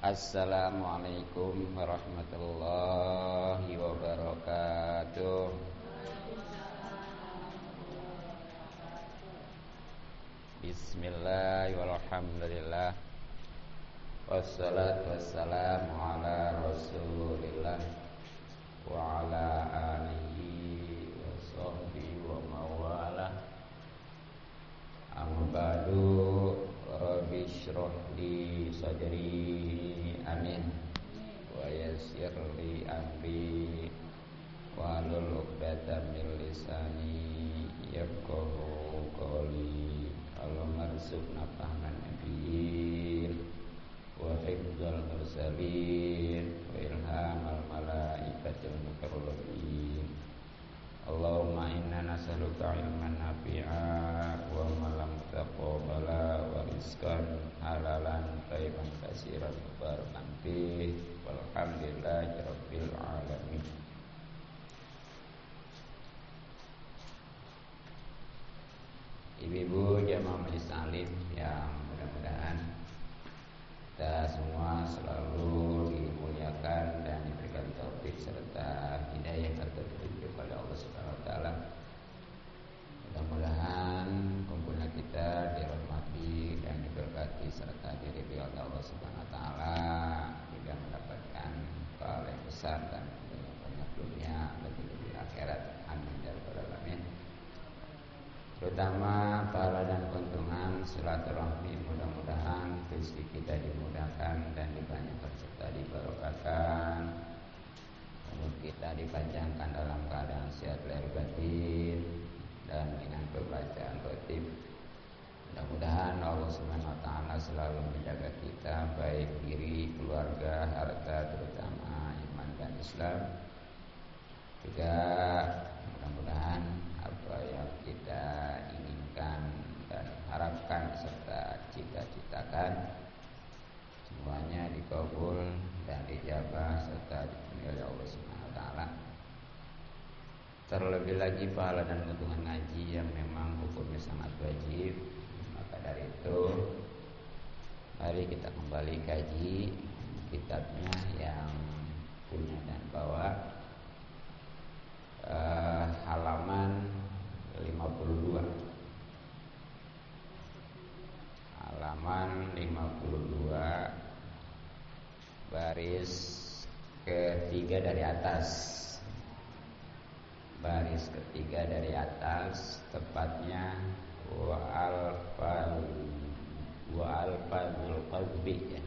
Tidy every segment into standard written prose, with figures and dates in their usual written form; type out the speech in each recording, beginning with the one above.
Assalamualaikum warahmatullahi wabarakatuh. Bismillahirrahmanirrahim. Wassalatu wassalamu ala Rasulillah wa ala alihi wa sahbihi wa mawalah. Amma ba'du. Rabbi shrah li sadri, amin, wa yassir li amri wahlul 'uqdatam min lisani yafqahu qawli. Allahumma rzuqna fahman nabiyyin wa hifdzal mursalin wa ilhamal malaikatil muqarrabin. Allahumma inna nas'aluka ilman nafi'a wa malam taqabbala wa rizqan halalan thayyiban katsiran mubarakan fih walhamdulillahi rabbil alamin. Ibu-ibu jamaah majelis taklim yang mudah-mudahan kita semua selalu dimuliakan dan diberikan taufik serta hidayah serta petunjuk oleh Allah Subhanahu wa taala. Mudah-mudahan kumpulnya kita dirahmati dan diberkati serta diridhoi oleh Allah Subhanahu wa taala, juga mendapatkan pahala yang besar dan banyak dunia lebih akhirat. Amin ya rabbal alamin. Terutama pahala dan keuntungan silaturahmi, mudah-mudahan rezeki kita dimudahkan dan dibanyakkan serta dibarokahkan. Umur kita dipanjangkan dalam keadaan sehat lahir batin dan dengan pembacaan khatib. Mudah-mudahan Allah Subhanahu wa taala selalu menjaga kita, baik diri, keluarga, harta, terutama iman dan Islam. Juga mudah-mudahan apa yang kita inginkan dan harapkan serta cita-citakan semuanya dikabul dan dijabah serta dipenuhi oleh Allah Subhanahu wa taala. Terlebih lagi pahala dan keuntungan ngaji yang memang hukumnya sangat wajib. Maka dari itu mari kita kembali kaji kitabnya yang punya dan bawa halaman 52. Halaman 52 baris ketiga dari atas. Baris ketiga dari atas, tepatnya wa alfazul qalbi ya.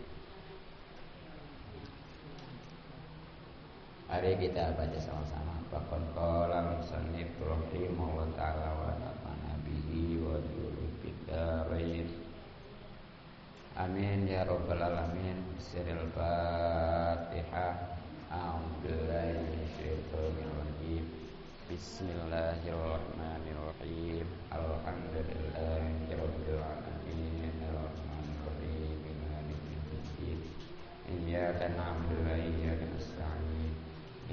Mari kita baca sama-sama. Faqad qala musannif rahimahullah ta'ala wa nafa'ana bihi wa bi dzarain. Amin ya rabbal alamin. Siril Fatihah. A'udzubillahi minasyaitonir rajim. Bismillahirrahmanirrahim. Alhamdulillahi rabbil alamin. Arrahmanir rahim. Maliki yaumiddin. Iyyaka na'budu wa iyyaka nasta'in.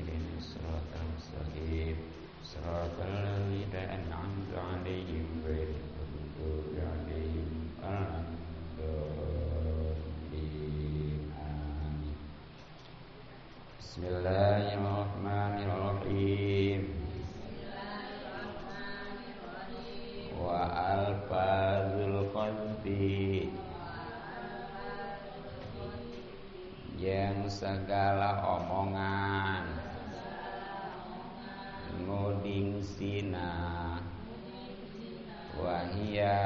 Ihdinas siratal mustaqim. Siratal ladzina an'amta 'alaihim ghairil maghdubi 'alaihim waladdallin. Amin. Bismillahirrahmanirrahim. Wa alfazul qalbi, yang segala omongan ngoding sina wahia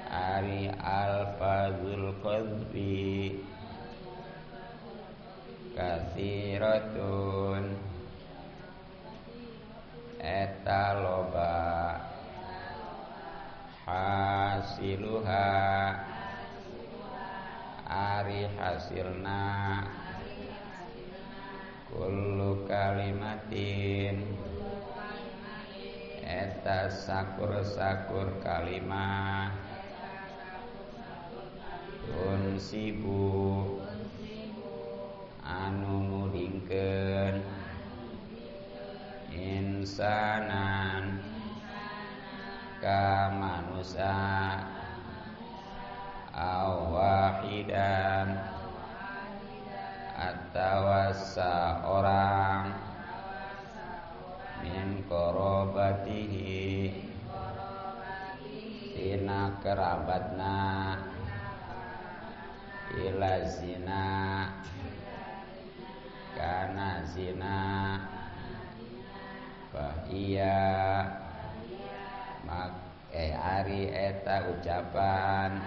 ari alfazul qalbi katsiratun eta loba hasiluha ari hasilna kullu kalimatin eta sakur-sakur kalimah unsibu anu nudingkeun insanan ka manusia awahidan tawassa orang min qarabatihi tina kerabatna ila zina kana zina bahia ari eta ucapan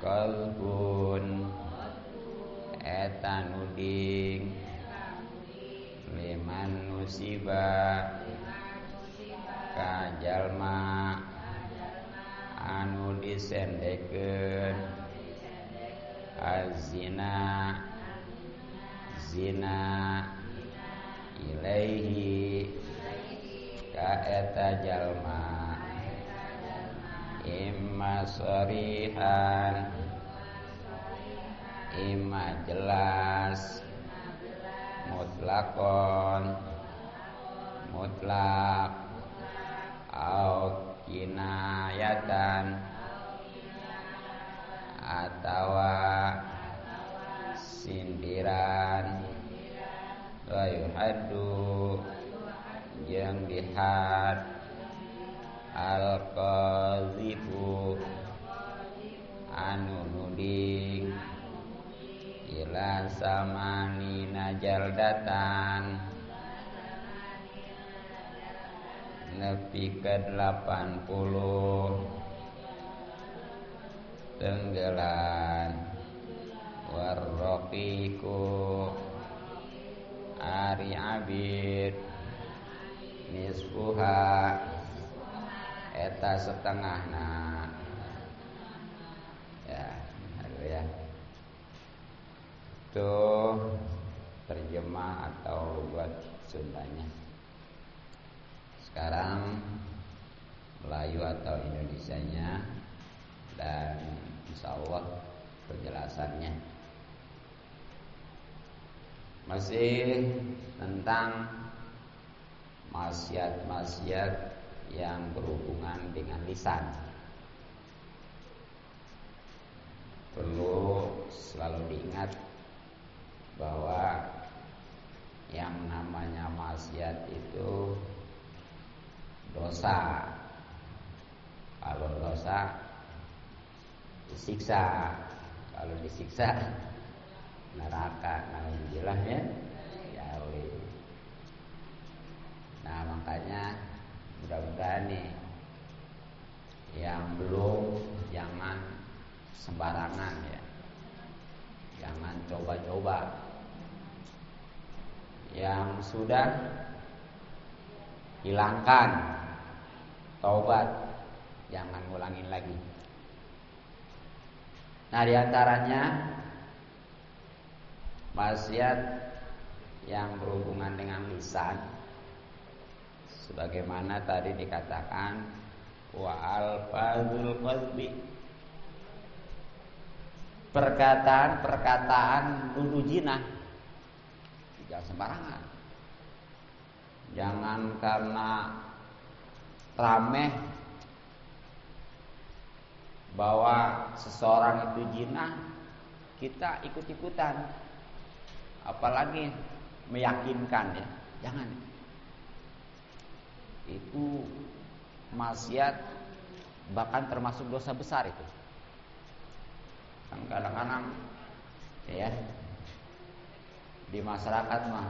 kalbun eta nuding liman nusiba ka jalma anu disendekeun azina zina ilaihi ka eta jalma imma sarihan imma jelas mutlakon mutlak au kinayatan atawa sindiran wa yuhaddu yang dihad al-qazifu anu nuding ila samani najaldatan nepi ke 80 tenggelan warraqiku ari abid nisfuha eta setengahna ya aduh ya itu terjemah atau buat Sundanya. Sekarang Melayu atau Indonesianya dan insyaallah penjelasannya masih tentang maksiat-maksiat yang berhubungan dengan lisan. Perlu selalu diingat bahwa yang namanya maksiat itu dosa. Kalau dosa disiksa, kalau disiksa neraka, nauzubillah ya. Nah makanya mudah-mudahan nih yang belum jangan sembarangan ya, jangan coba-coba. Yang sudah hilangkan, taubat, jangan ngulangin lagi. Nah diantaranya maksiat yang berhubungan dengan lisan, sebagaimana tadi dikatakan wa alfazul qazbi, perkataan nuduh zina. Jangan sembarangan. Jangan karena rameh bahwa seseorang itu zina kita ikut-ikutan, apalagi meyakinkan ya. Jangan. Itu maksiat, bahkan termasuk dosa besar itu. Kan kadang-kadang ya di masyarakat mah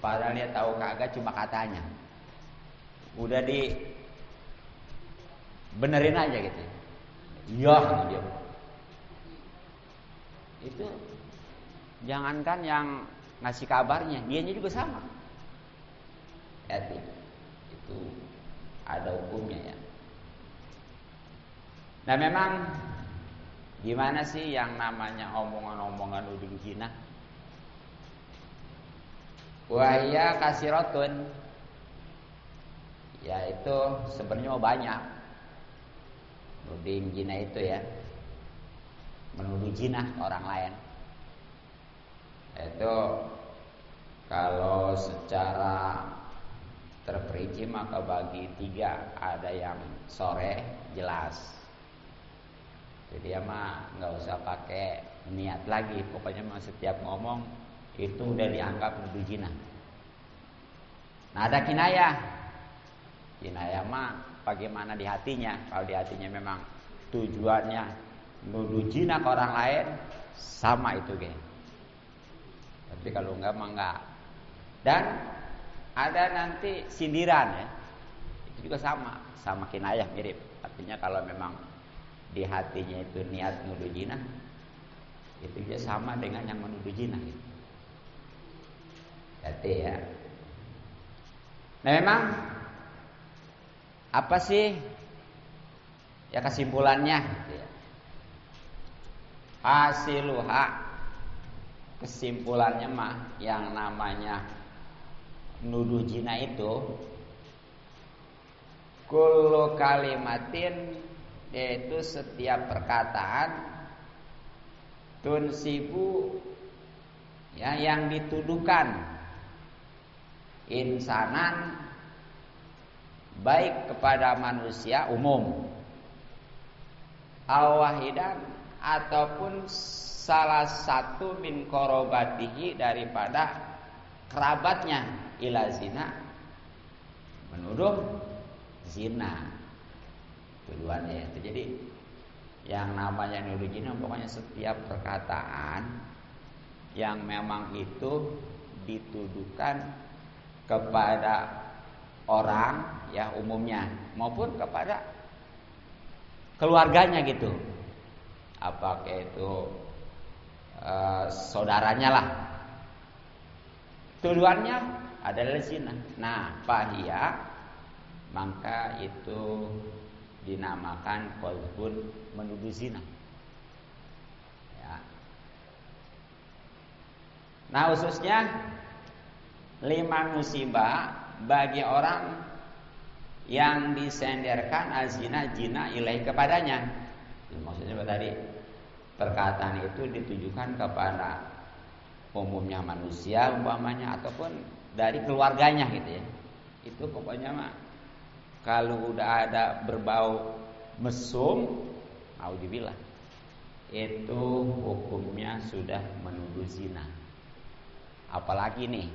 padahal dia tahu kagak cuma katanya. Udah di benerin aja gitu. Iya dia. Itu jangankan yang ngasih kabarnya, dianya juga sama. Hati. Itu ada hukumnya ya. Nah memang gimana sih yang namanya omongan-omongan uding zina? Wahya kasiratun, yaitu sebenarnya banyak nuding zina itu ya, menuduh zina orang lain. Itu kalau secara terperinci maka bagi 3, ada yang sore jelas Jadi dia mah nggak usah pakai niat lagi, pokoknya mah setiap ngomong itu udah dianggap nuduh zina. Nah ada kinayah. Kinayah mah bagaimana di hatinya. Kalau di hatinya memang tujuannya nuduh zina ke orang lain, sama itu kayak. Tapi kalau enggak mah enggak. Dan ada nanti sindiran ya. Itu juga sama kinayah mirip. Artinya kalau memang di hatinya itu niat nuduh zina, itu juga sama dengan yang menuduh zina gitu. Jadi ya. Nah memang apa sih ya kesimpulannya gitu ya. Hasiluha, kesimpulannya mah yang namanya nuduh zina itu kullu kalimatin, yaitu setiap perkataan tunsibu ya yang dituduhkan insanan baik kepada manusia umum awahidan ataupun salah satu min korobatihi daripada kerabatnya ila zina, menuduh zina tujuannya itu. Jadi yang namanya nuduh zina pokoknya setiap perkataan yang memang itu dituduhkan kepada orang ya umumnya maupun kepada keluarganya gitu, apakah itu saudaranya lah, tujuannya adalah zina. Nah fahiyah, maka itu dinamakan qadzfun, menuduh zina ya. Nah khususnya liman musibah, bagi orang yang disenderkan azina zina ilaih kepadanya. Maksudnya tadi perkataan itu ditujukan kepada umumnya manusia umpamanya ataupun dari keluarganya gitu ya. Itu pokoknya mah kalau udah ada berbau mesum, naudzubillah, itu hukumnya sudah menuduh zina. Apalagi nih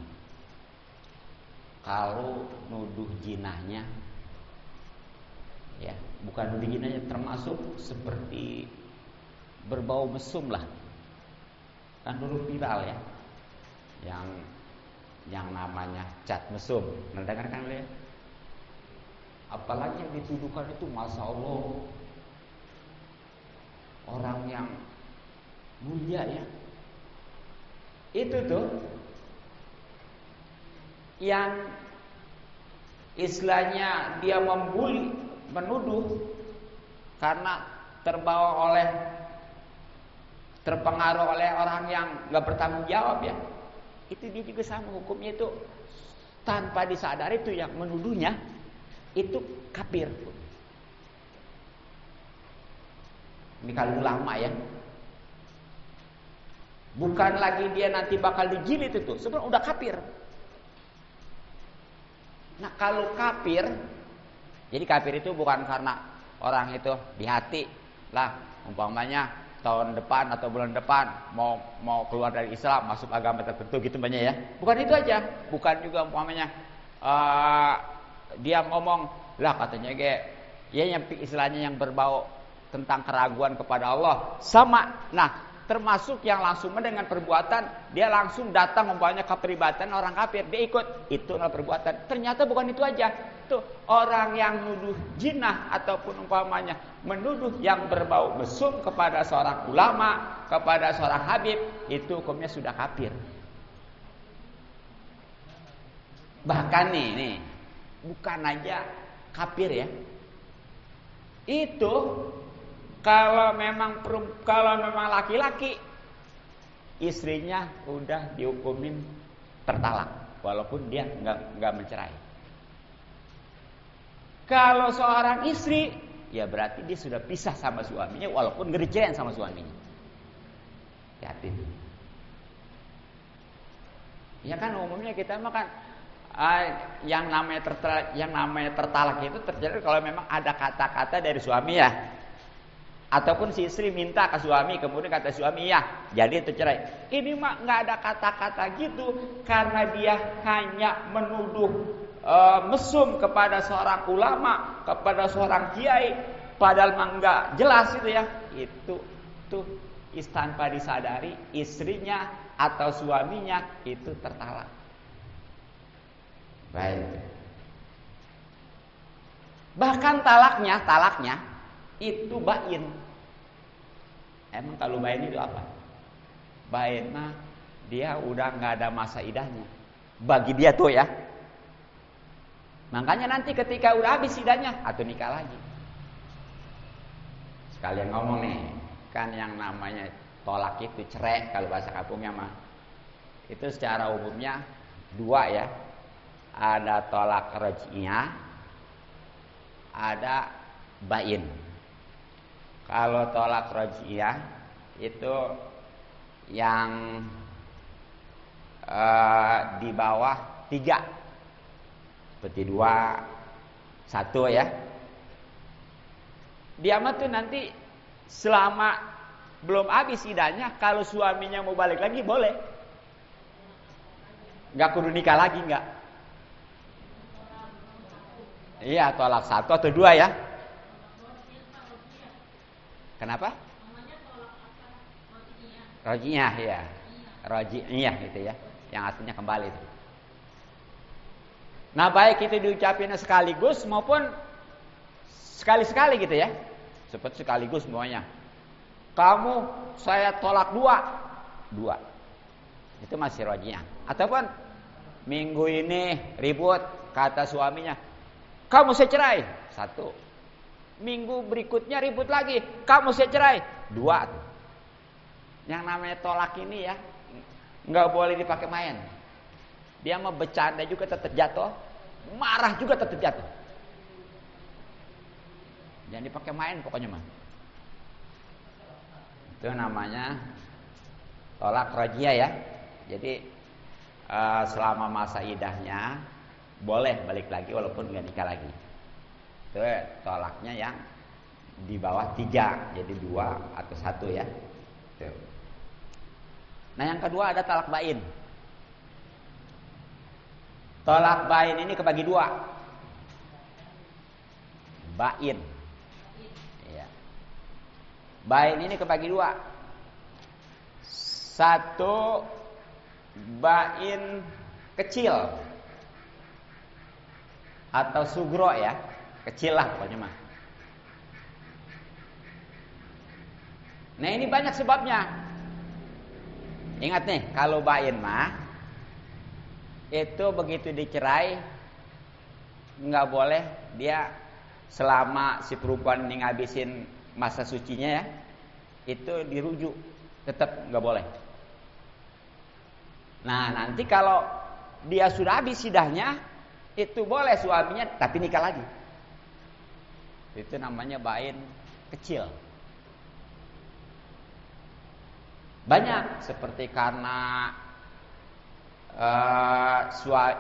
kalau nuduh jinahnya ya, bukan nuduh jinahnya, termasuk seperti berbau mesum lah. Kan dulu viral ya yang namanya cat mesum. Pernah dengar kan ya? Apalagi yang dituduhkan itu masya Allah orang yang mulia ya. Itu tuh yang istilahnya dia membuli, menuduh karena terpengaruh oleh orang yang nggak bertanggung jawab ya. Itu dia juga sama hukumnya, itu tanpa disadari itu yang menuduhnya itu kafir. Ini kalau ulama ya, bukan lagi dia nanti bakal dijilid itu, sebenarnya udah kafir. Nah kalau kafir, jadi kafir itu bukan karena orang itu di hati lah, umpamanya tahun depan atau bulan depan mau keluar dari Islam masuk agama tertentu gitu banyak ya. Bukan itu aja, bukan juga umpamanya dia ngomong lah katanya ya yang istilahnya yang berbau tentang keraguan kepada Allah sama. Nah termasuk yang langsung dengan perbuatan, dia langsung datang umpamanya kepribadian orang kafir, dia ikut, itu adalah perbuatan. Ternyata bukan itu aja. Tuh orang yang nuduh jinah ataupun umpamanya menuduh yang berbau mesum kepada seorang ulama, kepada seorang habib, itu hukumnya sudah kafir. Bahkan nih bukan aja kafir ya. Itu kalau memang laki-laki, istrinya udah dihukumin tertalak walaupun dia nggak mencerai. Kalau seorang istri, ya berarti dia sudah pisah sama suaminya walaupun ngerjain sama suaminya. Hati. Ya kan umumnya kita mah kan yang namanya tertalak itu terjadi kalau memang ada kata-kata dari suami ya. Ataupun si istri minta ke suami, kemudian kata suami ya, jadi itu cerai. Ini mah nggak ada kata-kata gitu, karena dia hanya menuduh mesum kepada seorang ulama, kepada seorang kiai, padahal mah nggak jelas itu ya. Itu tuh tanpa disadari istrinya atau suaminya itu tertalak. Baik. Bahkan talaknya itu bain. Emang kalau bain itu apa? Bain mah dia udah nggak ada masa idahnya. Bagi dia tuh ya. Makanya nanti ketika udah habis idahnya, atau nikah lagi. Sekalian ngomong nih, kan yang namanya tolak itu cerai kalau bahasa kampungnya mah. Itu secara umumnya dua ya. Ada tolak raj'iyah, ada bain. Kalau tolak raj'iyah itu yang di bawah 3. Seperti 2, 1 ya. Dia mah tuh nanti selama belum habis idahnya, kalau suaminya mau balik lagi boleh. Enggak kudu nikah lagi enggak. Iya, tolak 1 atau 2 ya. Kenapa? Raj'iyah ya. Raj'iyah gitu ya. Yang artinya kembali itu. Nah, baik itu diucapin sekaligus maupun sekali-sekali gitu ya. Seperti sekaligus semuanya. Kamu saya tolak 2. Itu masih raj'iyah. Ataupun minggu ini ribut, kata suaminya, kamu saya cerai. 1. Minggu berikutnya ribut lagi, kamu saya cerai. 2. Yang namanya tolak ini ya, nggak boleh dipakai main. Dia mau bercanda juga tetap jatuh, marah juga tetap jatuh. Jangan dipakai main pokoknya mah. Itu namanya tolak raj'iyah ya. Jadi selama masa idahnya boleh balik lagi walaupun nggak nikah lagi. Itu tolaknya yang di bawah 3, jadi 2 atau 1 ya. Itu. Nah yang kedua ada talak bain. Tolak bain ini kebagi 2. Bain. Ya. Bain ini kebagi 2. 1 bain kecil atau sugro ya, kecil lah pokoknya mah. Nah ini banyak sebabnya. Ingat nih, kalau bain mah itu begitu dicerai nggak boleh dia selama si perempuan ini ngabisin masa sucinya ya, itu dirujuk, tetap nggak boleh. Nah nanti kalau dia sudah habis idahnya, itu boleh suaminya tapi nikah lagi. Itu namanya bain kecil. Banyak seperti karena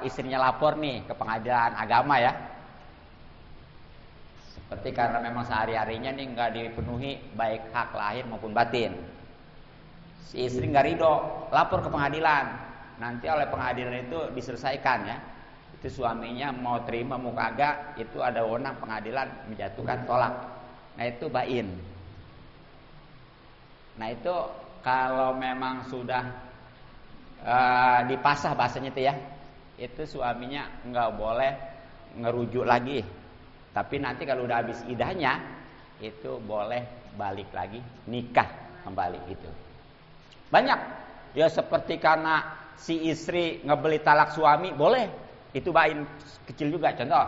istrinya lapor nih ke pengadilan agama ya. Seperti karena memang sehari-harinya nih nggak dipenuhi baik hak lahir maupun batin. Si istri nggak ridho, lapor ke pengadilan. Nanti oleh pengadilan itu diselesaikan ya. Itu suaminya mau terima mau kagak, itu ada wewenang pengadilan menjatuhkan tolak. Nah itu bain. Nah itu kalau memang sudah dipasah bahasanya itu ya, itu suaminya nggak boleh ngerujuk lagi. Tapi nanti kalau udah habis idahnya, itu boleh balik lagi nikah kembali itu. Banyak ya, seperti karena si istri ngebeli talak suami boleh, itu bain kecil juga. Contoh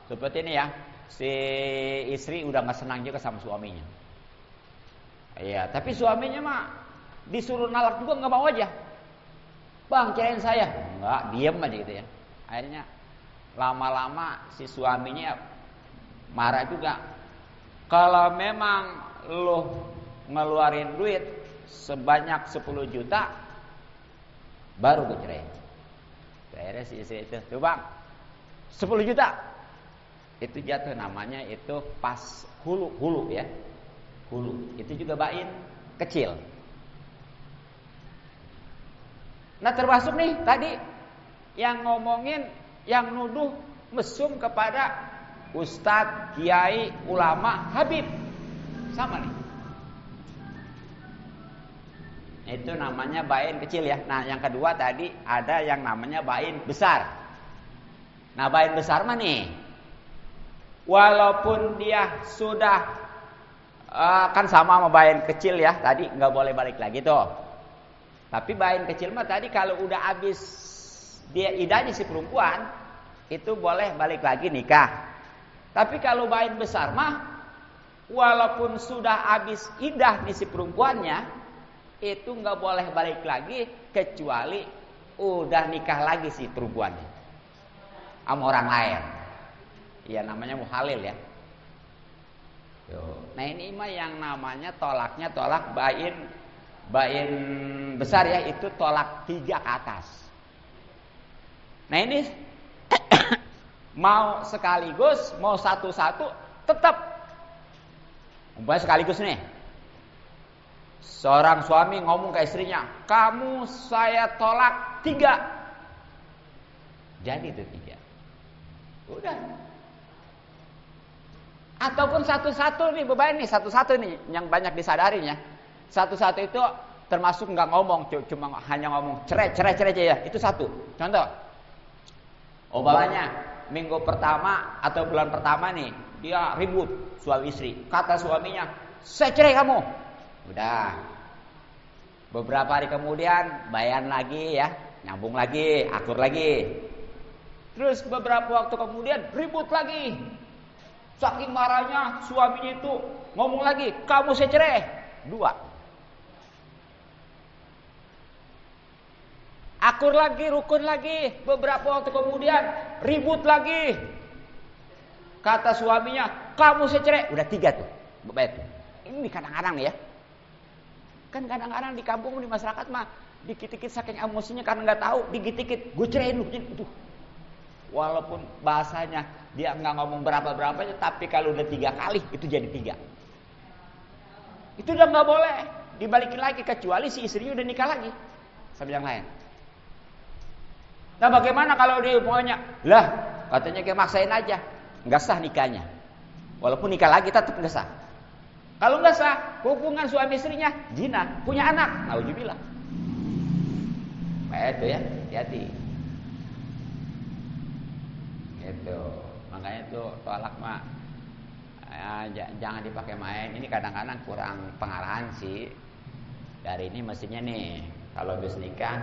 seperti ini ya, si istri udah nggak senang juga sama suaminya. Iya, tapi suaminya mah disuruh nalak juga nggak mau aja. Bang, cerain saya. Enggak, diem aja gitu ya. Akhirnya lama-lama si suaminya marah juga. Kalau memang lo ngeluarin duit sebanyak 10 juta, baru gue cerai. Akhirnya si istri itu, tuh bang, 10 juta. Itu jatuh namanya itu pas hulu ya. hulu. Itu juga bain kecil. Nah termasuk nih tadi yang ngomongin, yang nuduh mesum kepada ustadz, kiai, ulama, habib. Sama nih. Itu namanya bain kecil ya. Nah yang kedua tadi ada yang namanya bain besar. Nah bain besar mah nih, walaupun dia sudah kan sama bain kecil ya, tadi nggak boleh balik lagi tuh. Tapi bain kecil mah tadi kalau udah habis dia idahnya si perempuan, itu boleh balik lagi nikah. Tapi kalau bain besar mah, walaupun sudah habis idah nih si perempuannya, itu nggak boleh balik lagi kecuali udah nikah lagi si perempuannya sama orang lain. Ya namanya muhalil ya. Nah ini mah yang namanya tolaknya tolak bain besar ya, itu tolak 3 ke atas. Nah ini mau sekaligus, mau satu-satu, tetap umpamanya sekaligus nih. Seorang suami ngomong ke istrinya, kamu saya tolak 3. Jadi itu 3. Udah. Ataupun satu-satu nih, beban nih, satu-satu nih yang banyak disadarinya. Satu-satu itu termasuk nggak ngomong, cuma hanya ngomong cerai aja ya. Itu satu. Contoh, umpamanya minggu pertama atau bulan pertama nih, dia ribut suami istri. Kata suaminya, saya cerai kamu. Udah. Beberapa hari kemudian bayan lagi ya, nyambung lagi, akur lagi. Terus beberapa waktu kemudian ribut lagi. Saking marahnya suaminya itu ngomong lagi, kamu saya cerai. 2. Akur lagi, rukun lagi. Beberapa waktu kemudian ribut lagi. Kata suaminya, kamu saya cerai. Udah 3 tuh. Baik. Ini kadang-kadang ya. Kan kadang-kadang di kampung, di masyarakat mah dikit-dikit saking emosinya karena nggak tahu, dikit-dikit gue ceraiin lu. Walaupun bahasanya dia nggak ngomong berapa-berapanya, tapi kalau udah 3 kali itu jadi 3. Itu udah nggak boleh dibalikin lagi kecuali si istrinya udah nikah lagi sama yang lain. Nah bagaimana kalau dia maunya, lah katanya kayak maksain aja, nggak sah nikahnya. Walaupun nikah lagi tetap nggak sah. Kalau nggak sah, hubungan suami istrinya zina, punya anak, nauzubillah. Itu ya, hati-hati. Gitu. Makanya itu tolak mah jangan dipakai main. Ini kadang-kadang kurang pengarahan sih. Dari ini mestinya nih, kalau habis nikah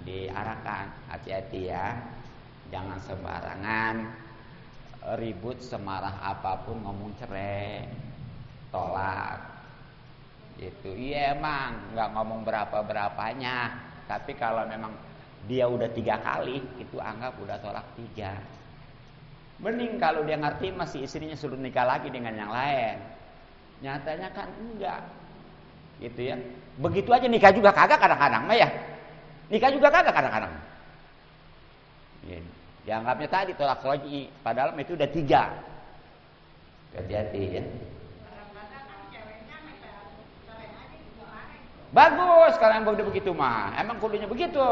diarahkan, hati-hati ya. Jangan sembarangan ribut semarah apapun ngomong cerai, tolak. Itu iya emang nggak ngomong berapa-berapanya, tapi kalau memang dia udah 3 kali, itu anggap udah tolak 3. Mending kalau dia ngerti masih istrinya suruh nikah lagi dengan yang lain. Nyatanya kan enggak. Gitu ya. Begitu aja nikah juga kagak kadang-kadang mah ya. Nikah juga kagak kadang-kadang. Ya, dianggapnya tadi tolak lagi, padahal itu udah 3. Hati-hati ya. Bagus kalau yang begitu mah. Emang kudunya begitu.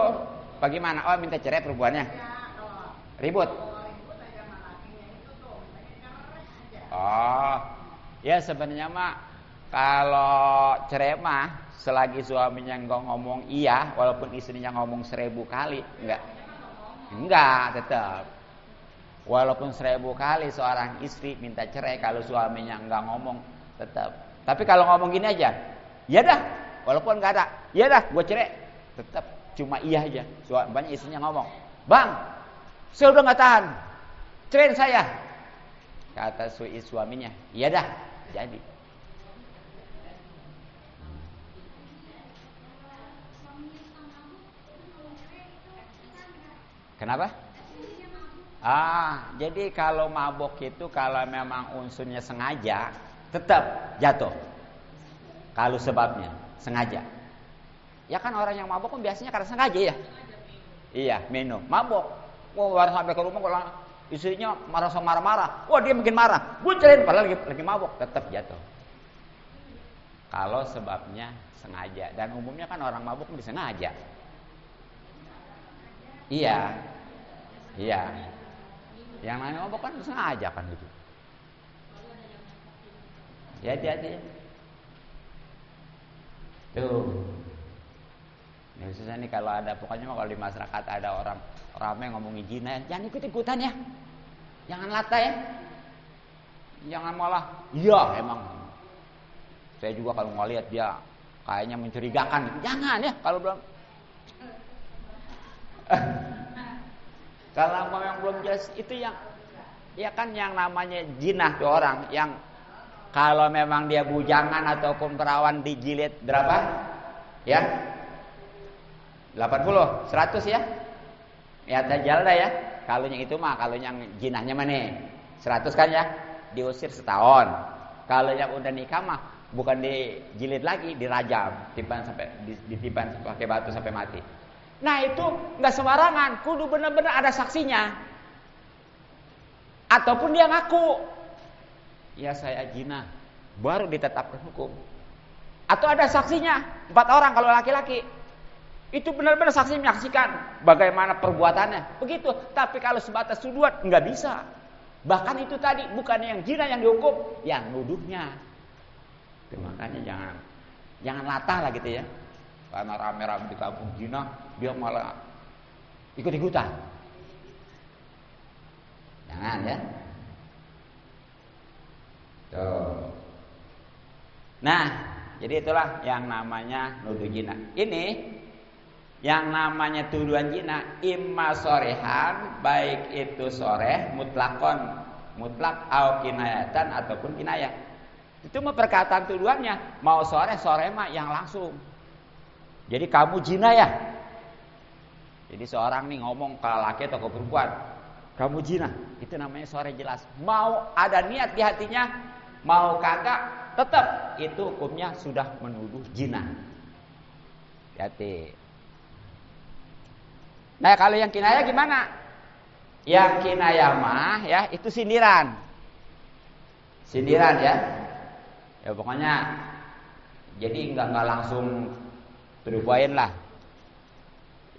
Bagaimana? Oh minta cerai perempuannya. Ribut. Oh, ya sebenarnya mah kalau cerai mah selagi suaminya nggak ngomong iya, walaupun istrinya ngomong 1000 kali, enggak tetap. Walaupun 1000 kali seorang istri minta cerai, kalau suaminya nggak ngomong tetap. Tapi kalau ngomong gini aja, ya dah, walaupun nggak ada, ya dah, gue cerai, tetap cuma iya aja. Banyak istrinya ngomong, bang, saya udah nggak tahan, ceraiin saya. Kata suaminya, iya dah, jadi. Kenapa? Jadi kalau mabok itu kalau memang unsurnya sengaja, tetap jatuh. Kalau sebabnya sengaja. Ya kan orang yang mabok kan biasanya karena sengaja ya. Iya, minum, mabok. Baru sampai ke rumah kalau istrinya marah. Wah dia makin marah. Gue ceraiin padahal lagi mabok, tetap jatuh. Kalau sebabnya sengaja, dan umumnya kan orang mabuk bisa sengaja. Iya. Iya. Yang namanya mabuk kan sengaja kan gitu. Ya hati-hati. Tuh. Ini khususnya nih kalau ada, pokoknya kalau di masyarakat ada orang ramai ngomongin zina, jangan ikut-ikutan ya. Jangan latah ya. Jangan malah, iya emang. Saya juga kalau ngelihat dia kayaknya mencurigakan, jangan ya kalau belum. Kalau yang belum jelas itu yang, ya kan yang namanya zina tuh orang yang kalau memang dia bujangan ataupun perawan dijilid berapa? Ya. 80, 100 ya. Ya tajalda ya. Kalau yang itu mah, kalau yang jinahnya mana? 100 kan ya. Diusir setahun. Kalau yang udah nikah mah bukan dijilid lagi, dirajam, ditiban pakai batu sampai mati. Nah, itu enggak sembarangan, kudu benar-benar ada saksinya. Ataupun dia ngaku, ya saya zina, baru ditetapkan hukum. Atau ada saksinya, 4 orang kalau laki-laki. Itu benar-benar saksi menyaksikan bagaimana perbuatannya. Begitu. Tapi kalau sebatas tuduhan enggak bisa. Bahkan itu tadi bukan yang zina yang dihukum, yang nuduhnya. Itu makanya jangan latah lah gitu ya. Karena rame-rame di kampung zina, dia malah ikut-ikutan. Jangan ya. Tuh. Nah, jadi itulah yang namanya nuduh zina. Ini yang namanya tuduhan zina imma sorehan, baik itu soreh mutlakon, mutlak au kinayatan ataupun kinayah. Itu mah perkataan tuduhannya, mau soreh mah yang langsung. Jadi kamu zina ya. Jadi seorang nih ngomong ke laki atau ke perempuan, kamu zina, itu namanya soreh jelas. Mau ada niat di hatinya, mau kagak, tetap itu hukumnya sudah menuduh zina. Hati. Nah, kalau yang kinayah gimana? Yang kinayah mah ya itu sindiran. Sindiran ya. Ya pokoknya jadi enggak langsung berubahnya lah.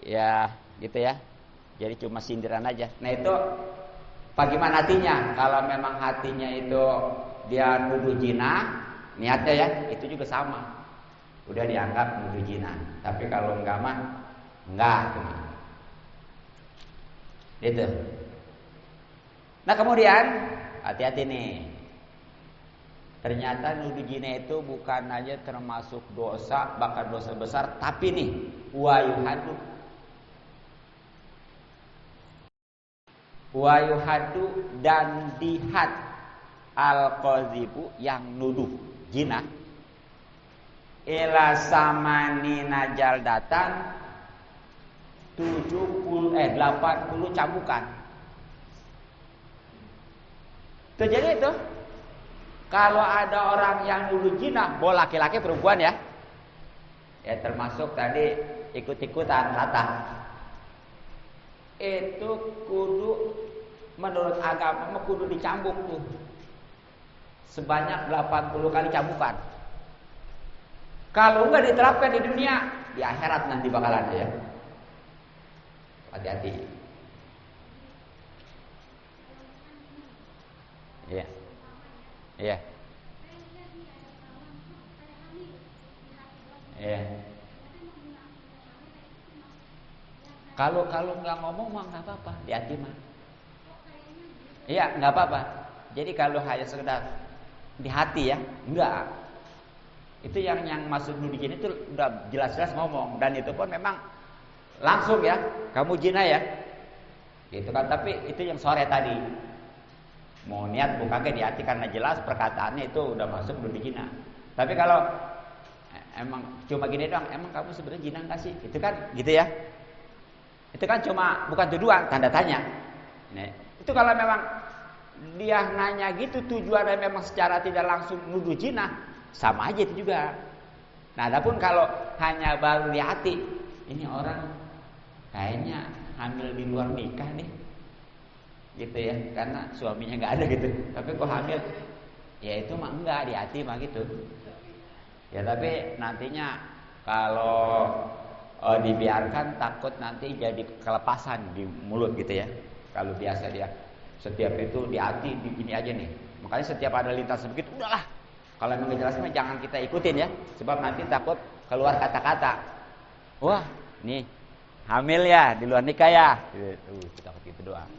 Ya, gitu ya. Jadi cuma sindiran aja. Nah, itu bagaimana hatinya? Kalau memang hatinya itu dia nuduh zina, niatnya ya, itu juga sama. Udah dianggap nuduh zina. Tapi kalau enggak mah enggak cuma. Itu. Nah, kemudian hati-hati nih. Ternyata nuduh zina itu bukan aja termasuk dosa, bahkan dosa besar, tapi nih wayuhadu dan dihad al-qazibu yang nuduh zina ila samani najal datan 80 cambukan. Terjadi itu. Kalau ada orang yang nuduh zina, boleh laki-laki perempuan ya. Ya termasuk tadi ikut-ikutan latah. Itu kudu menurut agama kudu dicambuk tuh. Sebanyak 80 kali cambukan. Kalau enggak diterapkan di dunia, di akhirat nanti bakalan ada ya. Hati-hati. Iya. Iya. Iya. Kalau nggak ngomong mah nggak apa-apa, di hati mah. Iya, nggak apa-apa. Jadi kalau hanya sekedar di hati ya, enggak. Itu yang maksud nuduh zina itu udah jelas-jelas ngomong, dan itu pun memang langsung ya, kamu zina ya. Gitu kan, tapi itu yang sore tadi. Mau niat bukan di hati karena jelas perkataannya itu udah masuk nuduh zina. Tapi kalau emang cuma gini doang, emang kamu sebenarnya zina enggak sih? Itu kan gitu ya. Itu kan cuma bukan tuduhan, tanda tanya. Nah, itu kalau memang dia nanya gitu tujuannya memang secara tidak langsung nuduh zina, sama aja itu juga. Nah, adapun kalau hanya baru di hati, ini orang kayaknya hamil di luar nikah nih. Gitu ya, karena suaminya nggak ada gitu. Tapi kok hamil? Ya itu mah enggak, di hati mah gitu. Ya tapi nantinya kalau dibiarkan takut nanti jadi kelepasan di mulut gitu ya. Kalau biasa dia setiap itu di hati begini aja nih. Makanya setiap ada lintas begitu udahlah. Kalau memang jelasnya jangan kita ikutin ya. Sebab nanti takut keluar kata-kata. Wah, nih hamil ya di luar nikah ya. Takut gitu doang.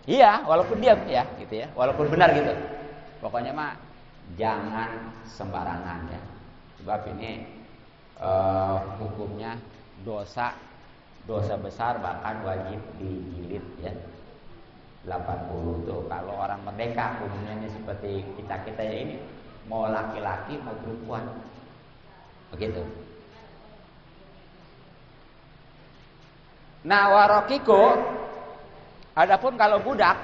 Iya, walaupun diam ya gitu ya. Walaupun benar gitu. Pokoknya mah jangan sembarangan ya. Sebab ini hukumnya dosa besar, bahkan wajib dijilid ya. 80 tuh kalau orang merdeka umumnya ini seperti kita ya ini mau laki-laki mau perempuan begitu. Nah warokiko, adapun kalau budak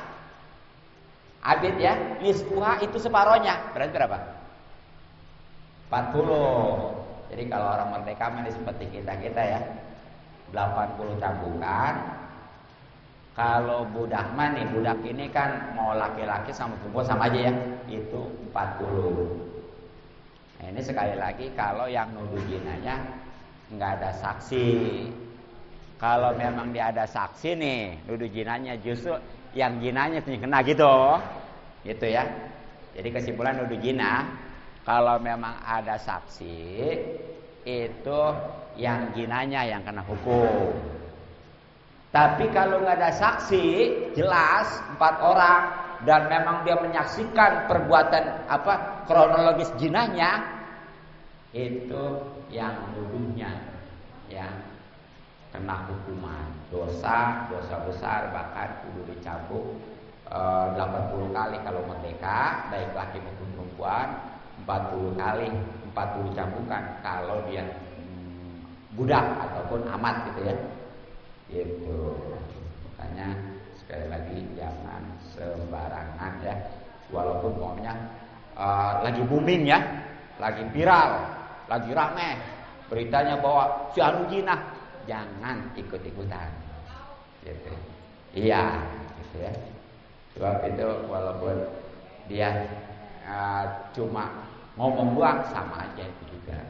abid ya, nisfuha itu separohnya berarti berapa? 40. Jadi kalau orang merdeka ini seperti kita ya 80 tabungan. Kalau budak mah nih, budak ini kan mau laki-laki sama perempuan sama aja ya, itu 40. Nah ini sekali lagi kalau yang nuduh jinanya nggak ada saksi. Kalau memang dia ada saksi nih, nuduh jinanya justru yang jinanya yang kena gitu ya. Jadi kesimpulan nuduh jina, kalau memang ada saksi itu yang jinanya yang kena hukum. Tapi kalau nggak ada saksi, jelas 4 orang dan memang dia menyaksikan perbuatan kronologis jinanya, itu yang nuduhnya yang kena hukuman dosa besar, bahkan kudu dicambuk 80 kali kalau merdeka, baik laki maupun perempuan, 40 kali 40 cambukan kalau dia budak ataupun amat gitu ya. Gitu. Makanya sekali lagi jangan sembarangan ya. Walaupun pokoknya lagi booming ya, lagi viral, lagi rame beritanya bahwa si anu jinah, jangan ikut-ikutan. Gitu. Iya, gitu ya. Sebab itu walaupun dia cuma ngomong doang sama aja itu juga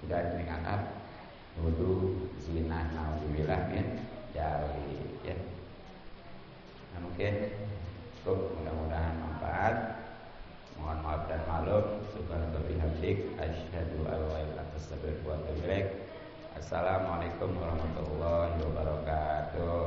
udah dianggap nuduh zina, naudzubillah min dzalik ya. Nah, mungkin cukup, mudah-mudahan manfaat. Mohon maaf dan maklum. Subhanallah bihamdik asyhadu an la ilaha illa anta astaghfiruka wa atubu ilaik. Assalamualaikum warahmatullahi wabarakatuh.